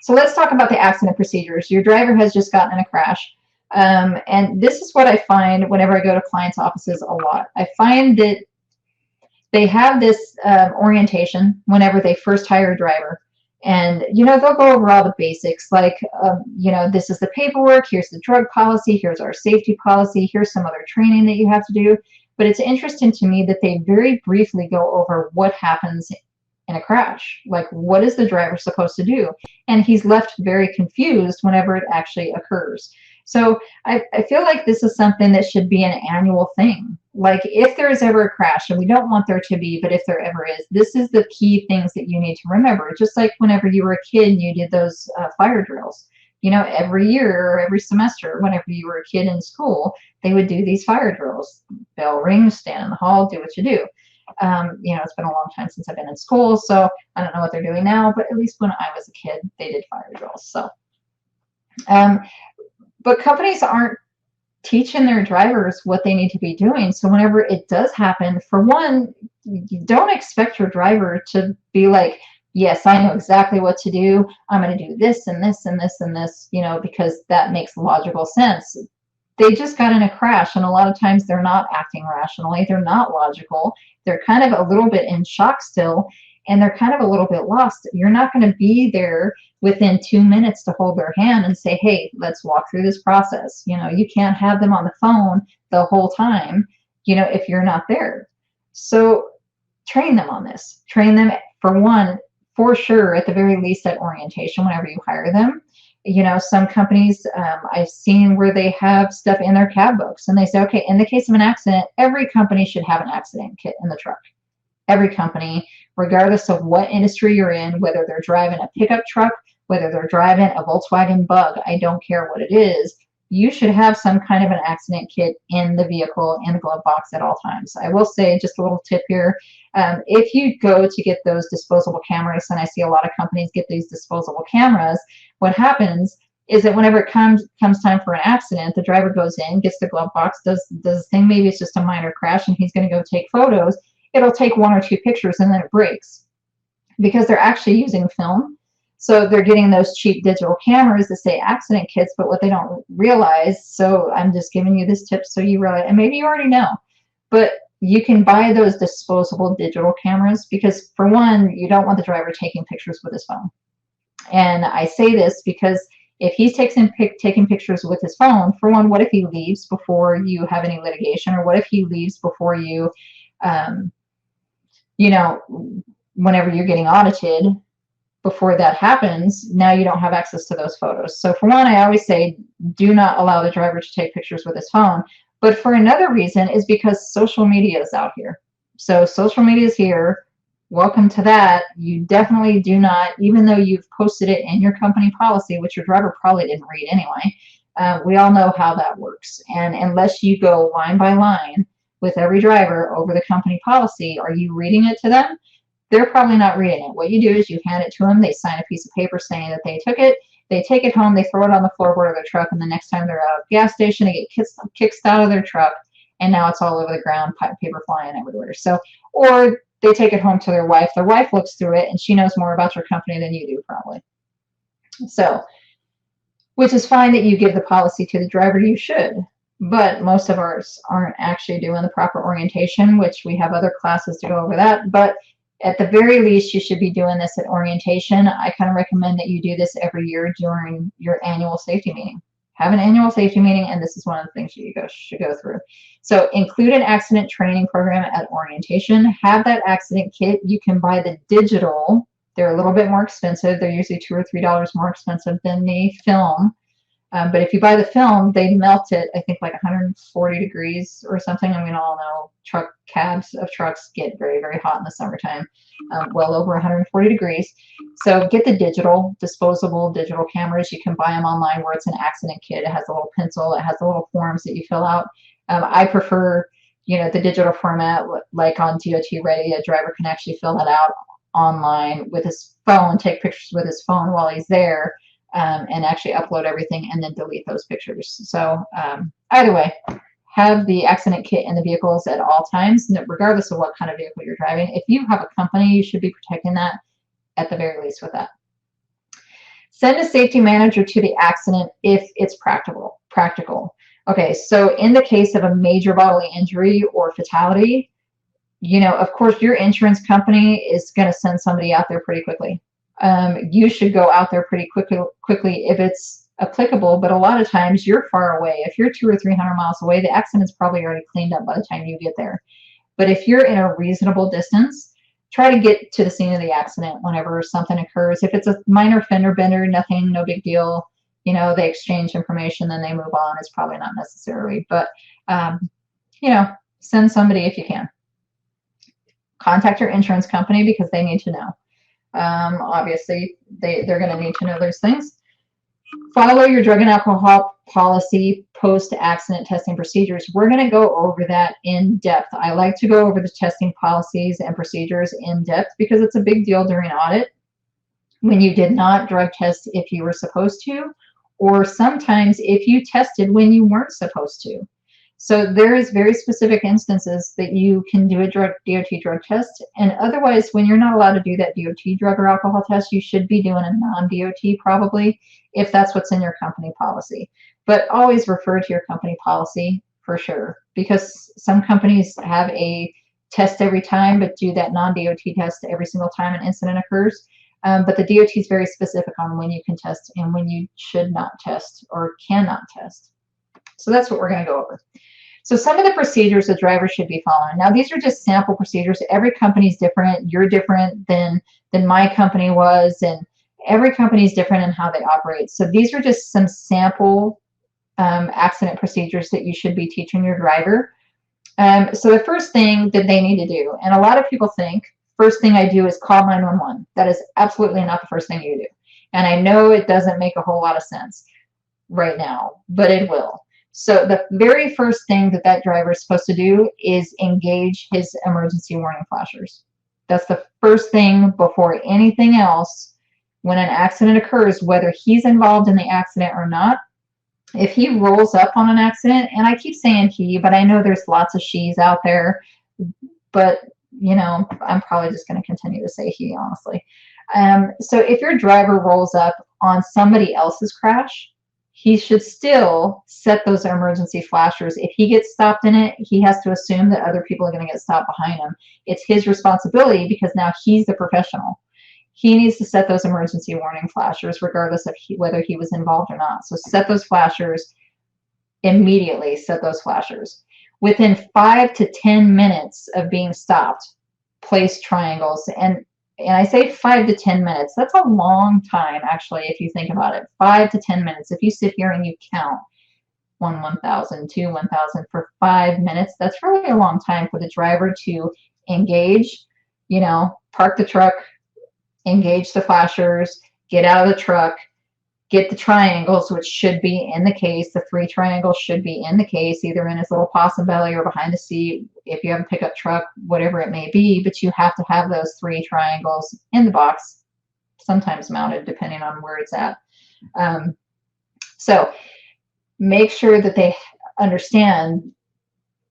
So let's talk about the accident procedures. Your driver has just gotten in a crash. And this is what I find whenever I go to clients' offices a lot. I find that they have this orientation whenever they first hire a driver. And, they'll go over all the basics, like, this is the paperwork, here's the drug policy, here's our safety policy, here's some other training that you have to do. But it's interesting to me that they very briefly go over what happens in a crash. Like, what is the driver supposed to do? And he's left very confused whenever it actually occurs. So I feel like this is something that should be an annual thing. Like, if there is ever a crash, and we don't want there to be, but if there ever is, this is the key things that you need to remember. Just like whenever you were a kid and you did those fire drills. Every year or every semester, whenever you were a kid in school, they would do these fire drills. Bell rings, stand in the hall, do what you do. It's been a long time since I've been in school, so I don't know what they're doing now, but at least when I was a kid, they did fire drills. So, but companies aren't teaching their drivers what they need to be doing. So whenever it does happen, for one, you don't expect your driver to be like, yes, I know exactly what to do. I'm going to do this and this and this and this, because that makes logical sense. They just got in a crash, and a lot of times they're not acting rationally. They're not logical. They're kind of a little bit in shock still, and they're kind of a little bit lost. You're not going to be there within 2 minutes to hold their hand and say, hey, let's walk through this process. You can't have them on the phone the whole time, if you're not there. So train them on this. Train them, for one, for sure, at the very least at orientation whenever you hire them. Some companies I've seen where they have stuff in their cab books, and they say, okay, in the case of an accident, every company should have an accident kit in the truck. Every company, regardless of what industry you're in, whether they're driving a pickup truck, whether they're driving a Volkswagen Bug, I don't care what it is, you should have some kind of an accident kit in the vehicle, in the glove box at all times. I will say, just a little tip here, if you go to get those disposable cameras, and I see a lot of companies get these disposable cameras, what happens is that whenever it comes time for an accident, the driver goes in, gets the glove box, does the thing, maybe it's just a minor crash and he's going to go take photos. It'll take 1 or 2 pictures and then it breaks because they're actually using film. So they're getting those cheap digital cameras that say accident kits, but what they don't realize, so I'm just giving you this tip so you realize, and maybe you already know, but you can buy those disposable digital cameras because, for one, you don't want the driver taking pictures with his phone. And I say this because if he's taking pictures with his phone, for one, what if he leaves before you have any litigation, or what if he leaves before you, whenever you're getting audited, before that happens, now you don't have access to those photos. So for one, I always say, do not allow the driver to take pictures with his phone. But for another reason is because social media is out here. So social media is here. Welcome to that. You definitely do not, even though you've posted it in your company policy, which your driver probably didn't read anyway, we all know how that works. And unless you go line by line with every driver over the company policy, are you reading it to them? They're probably not reading it. What you do is you hand it to them. They sign a piece of paper saying that they took it. They take it home. They throw it on the floorboard of their truck. And the next time they're at a gas station, they get kicked out of their truck. And now it's all over the ground, paper flying everywhere. So, or they take it home to their wife. Their wife looks through it, and she knows more about your company than you do, probably. So, which is fine that you give the policy to the driver. You should. But most of ours aren't actually doing the proper orientation, which we have other classes to go over that. But at the very least, you should be doing this at orientation. I kind of recommend that you do this every year during your annual safety meeting. Have an annual safety meeting, and this is one of the things you should go through. So include an accident training program at orientation. Have that accident kit. You can buy the digital. They're a little bit more expensive. They're usually $2 or $3 more expensive than the film. But if you buy the film, they melt it, I think, like 140 degrees or something. I mean, all know cabs of trucks get very, very hot in the summertime, well over 140 degrees. So get the disposable digital cameras. You can buy them online where it's an accident kit. It has a little pencil. It has the little forms that you fill out. I prefer, the digital format, like on DOTReady. A driver can actually fill that out online with his phone, take pictures with his phone while he's there. And actually upload everything and then delete those pictures. So either way, have the accident kit in the vehicles at all times, regardless of what kind of vehicle you're driving. If you have a company, you should be protecting that at the very least with that. Send a safety manager to the accident if it's practical. Okay, so in the case of a major bodily injury or fatality, you know, of course, your insurance company is going to send somebody out there pretty quickly. You should go out there pretty quickly if it's applicable, but a lot of times you're far away. If you're 200 or 300 miles away, the accident's probably already cleaned up by the time you get there. But if you're in a reasonable distance, try to get to the scene of the accident whenever something occurs. If it's a minor fender bender, nothing, no big deal. You know, they exchange information, then they move on. It's probably not necessary, but you know, send somebody if you can. Contact your insurance company because they need to know. Obviously, they're going to need to know those things. Follow your drug and alcohol policy post-accident testing procedures. We're going to go over that in depth. I like to go over the testing policies and procedures in depth because it's a big deal during audit when you did not drug test if you were supposed to, or sometimes if you tested when you weren't supposed to. So there is very specific instances that you can do a DOT drug test, and otherwise when you're not allowed to do that DOT drug or alcohol test, you should be doing a non-DOT probably, if that's what's in your company policy. But always refer to your company policy for sure, because some companies have a test every time but do that non-DOT test every single time an incident occurs. But the DOT is very specific on when you can test and when you should not test or cannot test. So that's what we're going to go over. So some of the procedures the driver should be following. Now, these are just sample procedures. Every company is different. You're different than my company was, and every company is different in how they operate. So these are just some sample accident procedures that you should be teaching your driver. So the first thing that they need to do, and a lot of people think, first thing I do is call 911. That is absolutely not the first thing you do. And I know it doesn't make a whole lot of sense right now, but it will. So the very first thing that driver is supposed to do is engage his emergency warning flashers. That's the first thing before anything else. When an accident occurs, whether he's involved in the accident or not, if he rolls up on an accident, and I keep saying he, but I know there's lots of she's out there, but you know, I'm probably just going to continue to say he, honestly. So if your driver rolls up on somebody else's crash, he should still set those emergency flashers. If he gets stopped in it, he has to assume that other people are going to get stopped behind him. It's his responsibility because now he's the professional. He needs to set those emergency warning flashers regardless of whether he was involved or not. So set those flashers immediately. Set those flashers. Within 5 to 10 minutes of being stopped, place triangles. And I say 5 to 10 minutes. That's a long time, actually, if you think about it. 5 to 10 minutes. If you sit here and you count 1, 1,000, 2, 1,000 for 5 minutes, that's really a long time for the driver to engage, you know, park the truck, engage the flashers, get out of the truck, get the triangles, which should be in the case. The 3 triangles should be in the case, either in his little possum belly or behind the seat, if you have a pickup truck, whatever it may be. But you have to have those 3 triangles in the box, sometimes mounted, depending on where it's at. So make sure that they understand.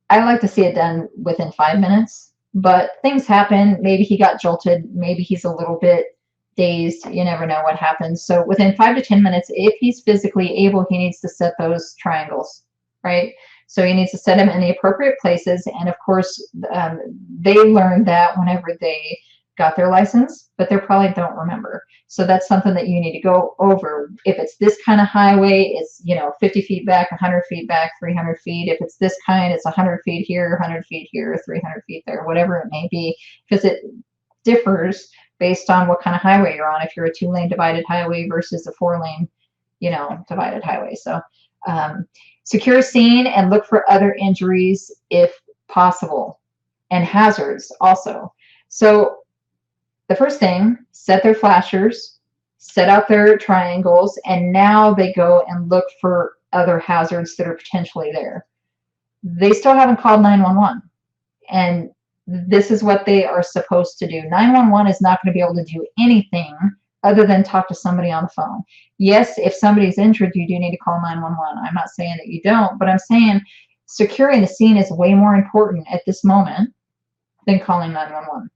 I like to see it done within 5 minutes, but things happen. Maybe he got jolted. Maybe he's a little bit dazed. You never know what happens. So within 5 to 10 minutes, if he's physically able, he needs to set those triangles, right? So he needs to set them in the appropriate places. And of course, they learned that whenever they got their license, but they probably don't remember. So that's something that you need to go over. If it's this kind of highway, it's, you know, 50 feet back, 100 feet back, 300 feet. If it's this kind, it's 100 feet here, 100 feet here, 300 feet there, whatever it may be, because it differs based on what kind of highway you're on. If you're a 2-lane divided highway versus a 4-lane, you know, divided highway. So secure scene and look for other injuries if possible, and hazards also. So the first thing, set their flashers, set out their triangles, and now they go and look for other hazards that are potentially there. They still haven't called 911, and this is what they are supposed to do. 911 is not going to be able to do anything other than talk to somebody on the phone. Yes, if somebody's injured, you do need to call 911. I'm not saying that you don't, but I'm saying securing the scene is way more important at this moment than calling 911.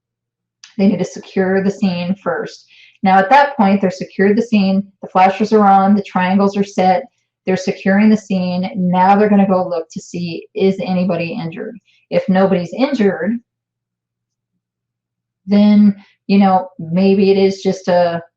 They need to secure the scene first. Now at that point, they're secured the scene, the flashers are on, the triangles are set, they're securing the scene. Now they're going to go look to see, is anybody injured? If nobody's injured, then, you know, maybe it is just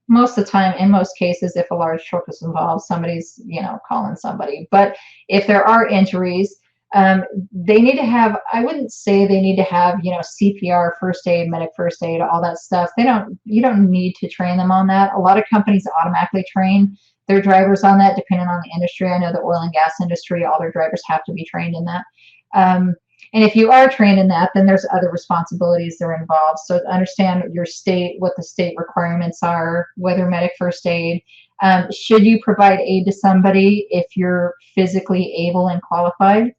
most of the time, in most cases, if a large truck is involved, somebody's, you know, calling somebody. But if there are injuries, they need to have, I wouldn't say they need to have, you know, CPR, first aid, medic first aid, all that stuff. You don't need to train them on that. A lot of companies automatically train their drivers on that, depending on the industry. I know the oil and gas industry, all their drivers have to be trained in that. And if you are trained in that, then there's other responsibilities that are involved. So understand your state, what the state requirements are, whether medic first aid. Should you provide aid to somebody if you're physically able and qualified,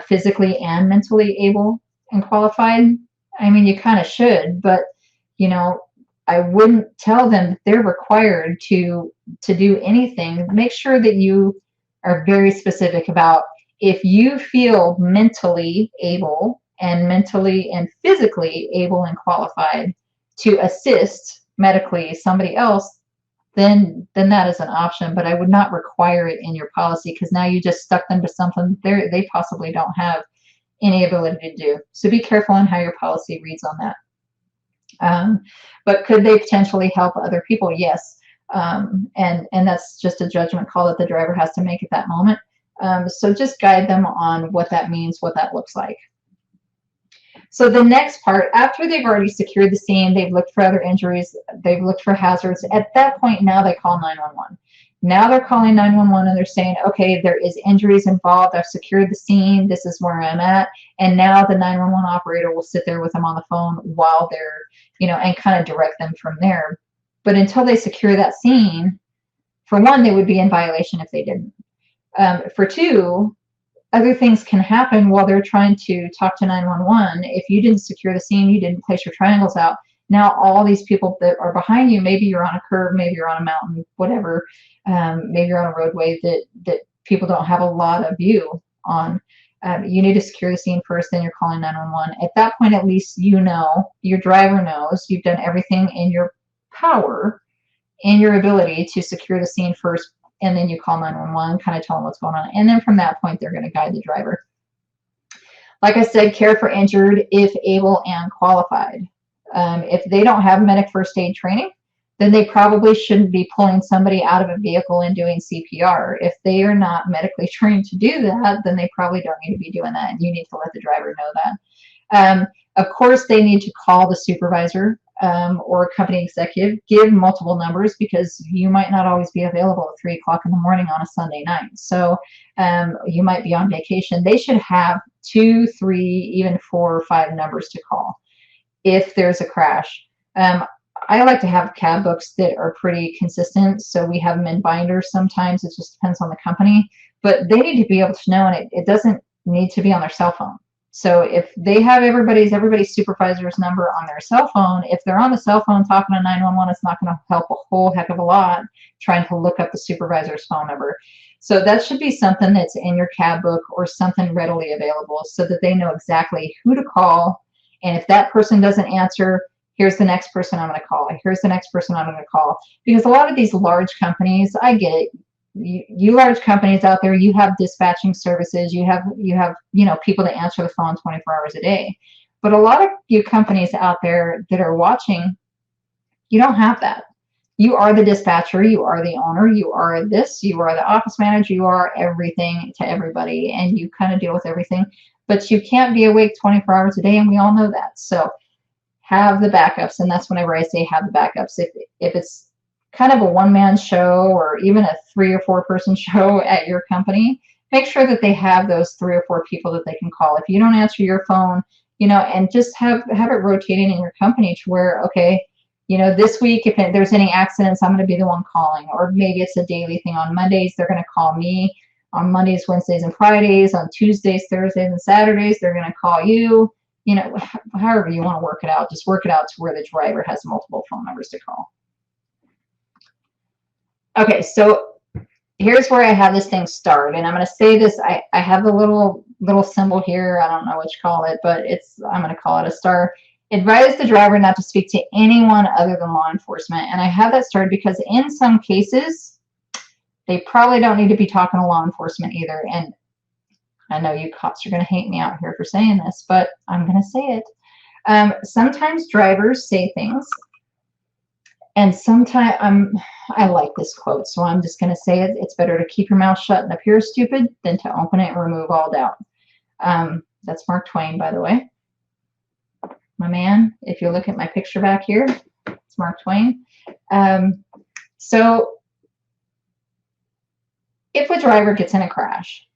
physically and mentally able and qualified? I mean, you kind of should, but, you know, I wouldn't tell them that they're required to do anything. Make sure that you are very specific about, if you feel mentally able and mentally and physically able and qualified to assist medically somebody else, then that is an option. But I would not require it in your policy, because now you just stuck them to something they possibly don't have any ability to do. So be careful on how your policy reads on that. But could they potentially help other people? Yes. And that's just a judgment call that the driver has to make at that moment. So just guide them on what that means, what that looks like. So the next part, after they've already secured the scene, they've looked for other injuries, they've looked for hazards. At that point, now they call 911. Now they're calling 911 and they're saying, okay, there is injuries involved. I've secured the scene. This is where I'm at. And now the 911 operator will sit there with them on the phone while they're, you know, and kind of direct them from there. But until they secure that scene, for one, they would be in violation if they didn't. For two, other things can happen while they're trying to talk to 911. If you didn't secure the scene, you didn't place your triangles out, now all these people that are behind you, maybe you're on a curb, maybe you're on a mountain, whatever, maybe you're on a roadway that people don't have a lot of view on. You need to secure the scene first, then you're calling 911. At that point, at least you know, your driver knows, you've done everything in your power, in your ability to secure the scene first, and then you call 911, kind of tell them what's going on. And then from that point, they're going to guide the driver. Like I said, care for injured if able and qualified. If they don't have medic first aid training, then they probably shouldn't be pulling somebody out of a vehicle and doing CPR. If they are not medically trained to do that, then they probably don't need to be doing that, and you need to let the driver know that. Of course, they need to call the supervisor or company executive, give multiple numbers, because you might not always be available at 3 o'clock in the morning on a Sunday night. So you might be on vacation. They should have 2, 3, even 4 or 5 numbers to call if there's a crash. I like to have cab books that are pretty consistent, so we have them in binders sometimes. It just depends on the company, but they need to be able to know, and it doesn't need to be on their cell phone. So if they have everybody's supervisor's number on their cell phone, if they're on the cell phone talking to 911, it's not going to help a whole heck of a lot trying to look up the supervisor's phone number. So that should be something that's in your cab book or something readily available, so that they know exactly who to call. And if that person doesn't answer, here's the next person I'm going to call. Here's the next person I'm going to call. Because a lot of these large companies, I get it. You large companies out there, you have dispatching services, you have people that answer the phone 24 hours a day. But a lot of you companies out there that are watching, you don't have that. You are the dispatcher, you are the owner, you are this, you are the office manager, you are everything to everybody, and you kind of deal with everything. But you can't be awake 24 hours a day, and we all know that. So have the backups, and that's whenever I say have the backups. If it's kind of a one-man show or even a 3 or 4 person show at your company, make sure that they have those 3 or 4 people that they can call. If you don't answer your phone, and just have it rotating in your company to where, okay, this week, if there's any accidents, I'm going to be the one calling. Or maybe it's a daily thing. On Mondays, they're going to call me. On Mondays, Wednesdays, and Fridays. On Tuesdays, Thursdays, and Saturdays, they're going to call you. However you want to work it out, just work it out to where the driver has multiple phone numbers to call. Okay, so here's where I have this thing start, and I'm going to say this. I have the little symbol here. I don't know what you call it, but I'm going to call it a star. Advise the driver not to speak to anyone other than law enforcement. And I have that started because in some cases, they probably don't need to be talking to law enforcement either. And I know you cops are going to hate me out here for saying this, but I'm going to say it. Sometimes drivers say things, and sometimes I like this quote, so I'm just going to say it. It's better to keep your mouth shut and appear stupid than to open it and remove all doubt. That's Mark Twain, by the way. My man, if you look at my picture back here, it's Mark Twain. So if a driver gets in a crash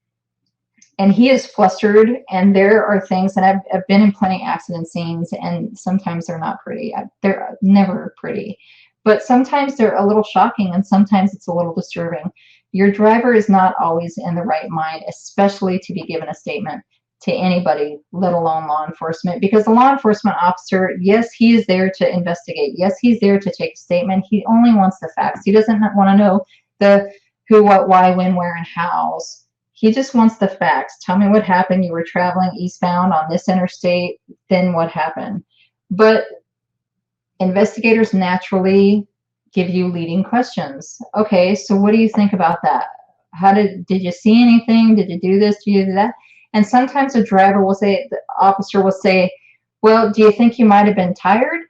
and he is flustered, and there are things, and I've been in plenty of accident scenes, and sometimes they're not pretty. They're never pretty, but sometimes they're a little shocking, and sometimes it's a little disturbing. Your driver is not always in the right mind, especially to be given a statement to anybody, let alone law enforcement, because the law enforcement officer, yes, he is there to investigate. Yes, he's there to take a statement. He only wants the facts. He doesn't want to know the who, what, why, when, where, and hows. He just wants the facts. Tell me what happened. You were traveling eastbound on this interstate. Then what happened? But investigators naturally give you leading questions. Okay, so what do you think about that? How did you see anything? Did you do this? Did you do that? And sometimes a driver will say, the officer will say, well, do you think you might have been tired?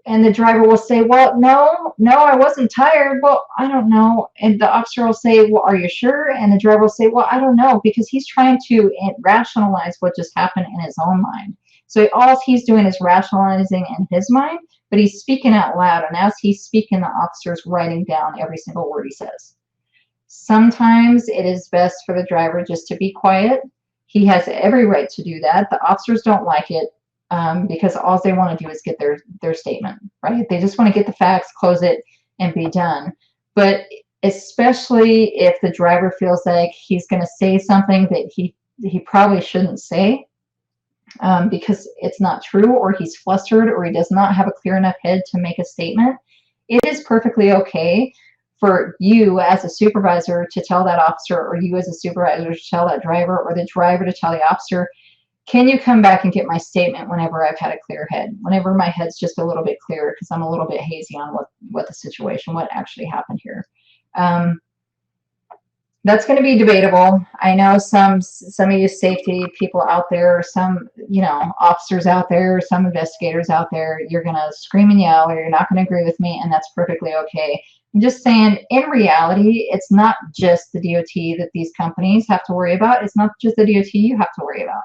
And the driver will say, well, no, I wasn't tired. Well, I don't know. And the officer will say, well, are you sure? And the driver will say, well, I don't know, because he's trying to rationalize what just happened in his own mind. So all he's doing is rationalizing in his mind, but he's speaking out loud. And as he's speaking, the officer's writing down every single word he says. Sometimes it is best for the driver just to be quiet. He has every right to do that. The officers don't like it. Because all they want to do is get their statement, right? They just want to get the facts, close it, and be done. But especially if the driver feels like he's going to say something that he probably shouldn't say because it's not true, or he's flustered, or he does not have a clear enough head to make a statement, it is perfectly okay for you as a supervisor to tell that officer, or you as a supervisor to tell that driver, or the driver to tell the officer, can you come back and get my statement whenever I've had a clear head, whenever my head's just a little bit clearer, because I'm a little bit hazy on what the situation, what actually happened here. That's going to be debatable. I know some of you safety people out there, some officers out there, some investigators out there, you're going to scream and yell, or you're not going to agree with me, and that's perfectly okay. I'm just saying, in reality, it's not just the DOT that these companies have to worry about. It's not just the DOT you have to worry about.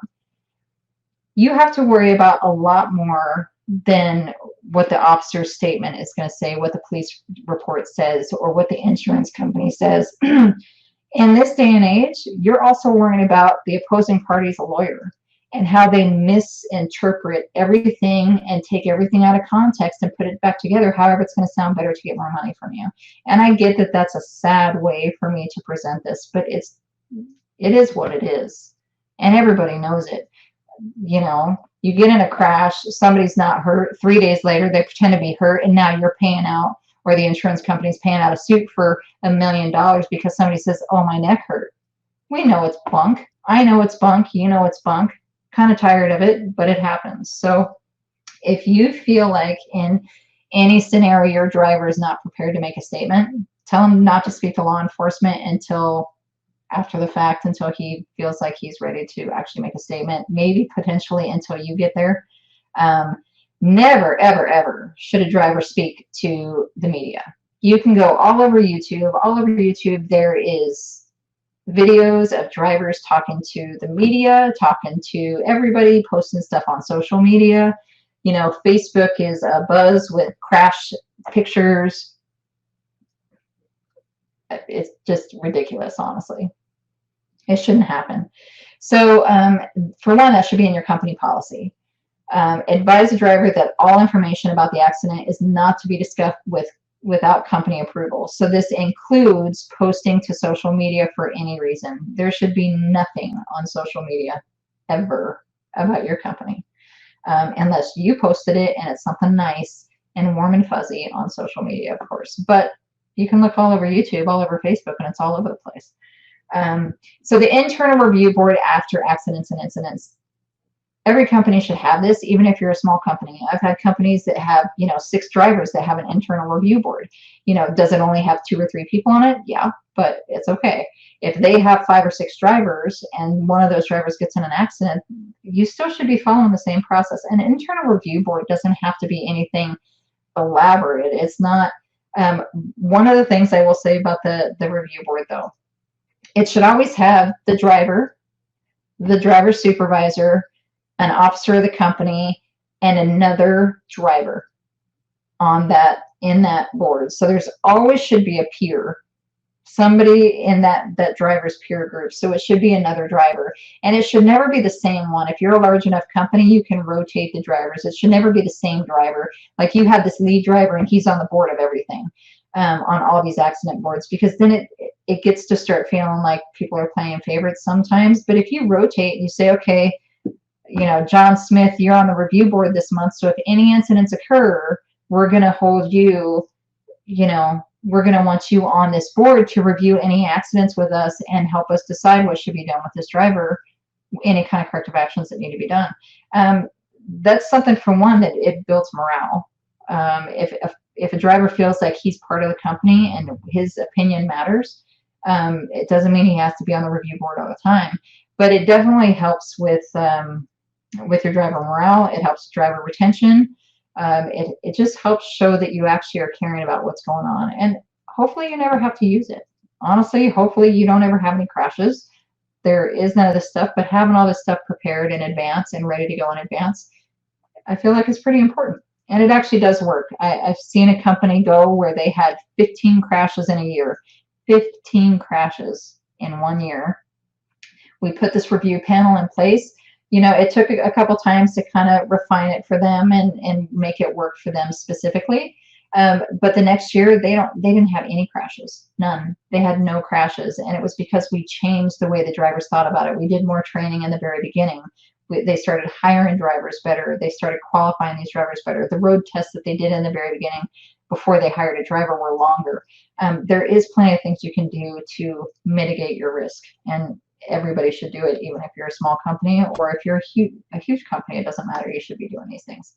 You have to worry about a lot more than what the officer's statement is going to say, what the police report says, or what the insurance company says. In this day and age, you're also worrying about the opposing party's lawyer and how they misinterpret everything and take everything out of context and put it back together, however it's going to sound better to get more money from you. And I get that that's a sad way for me to present this, but it is what it is. And everybody knows it. You get in a crash, somebody's not hurt. 3 days later, they pretend to be hurt, and now you're paying out, or the insurance company's paying out a suit for $1 million because somebody says, oh, my neck hurt. We know it's bunk. I know it's bunk. You know it's bunk. Kind of tired of it, but it happens. So if you feel like in any scenario your driver is not prepared to make a statement, tell him not to speak to law enforcement until after the fact, until he feels like he's ready to actually make a statement, maybe potentially until you get there. Never, ever, ever should a driver speak to the media. You can go all over YouTube. All over YouTube, there is videos of drivers talking to the media, talking to everybody, posting stuff on social media. Facebook is abuzz with crash pictures. It's just ridiculous, honestly. It shouldn't happen. So for one, that should be in your company policy. Advise the driver that all information about the accident is not to be discussed without company approval. So this includes posting to social media for any reason. There should be nothing on social media ever about your company unless you posted it and it's something nice and warm and fuzzy on social media, of course. But you can look all over YouTube, all over Facebook, and it's all over the place. So the internal review board after accidents and incidents. every company should have this, even if you're a small company. I've had companies that have, 6 drivers that have an internal review board. Does it only have 2 or 3 people on it? Yeah, but it's okay. If they have 5 or 6 drivers and one of those drivers gets in an accident, you still should be following the same process. An internal review board doesn't have to be anything elaborate. It's not. One of the things I will say about the review board, though, it should always have the driver supervisor, an officer of the company, and another driver in that board. So there's always should be a peer, somebody in that driver's peer group. So it should be another driver, and it should never be the same one. If you're a large enough company, you can rotate the drivers. It should never be the same driver. Like you have this lead driver and he's on the board of everything, on all these accident boards, because then it gets to start feeling like people are playing favorites sometimes. But if you rotate and you say, okay, John Smith, you're on the review board this month, so if any incidents occur, we're going to hold you, we're going to want you on this board to review any accidents with us and help us decide what should be done with this driver, any kind of corrective actions that need to be done. That's something, for one, that it builds morale. If a driver feels like he's part of the company and his opinion matters, it doesn't mean he has to be on the review board all the time, but it definitely helps with your driver morale. It helps driver retention. It just helps show that you actually are caring about what's going on, and hopefully you never have to use it. Honestly, hopefully you don't ever have any crashes. There is none of this stuff, but having all this stuff prepared in advance and ready to go in advance, I feel like it's pretty important. And it actually does work. I've seen a company go where they had 15 crashes in a year. 15 crashes in 1 year. We put this review panel in place. It took a couple times to kind of refine it for them and make it work for them specifically. But the next year, they didn't have any crashes. None. They had no crashes. And it was because we changed the way the drivers thought about it. We did more training in the very beginning. They started hiring drivers better. They started qualifying these drivers better. The road tests that they did in the very beginning before they hired a driver were longer. There is plenty of things you can do to mitigate your risk, and everybody should do it, even if you're a small company or if you're a huge company. It doesn't matter. You should be doing these things.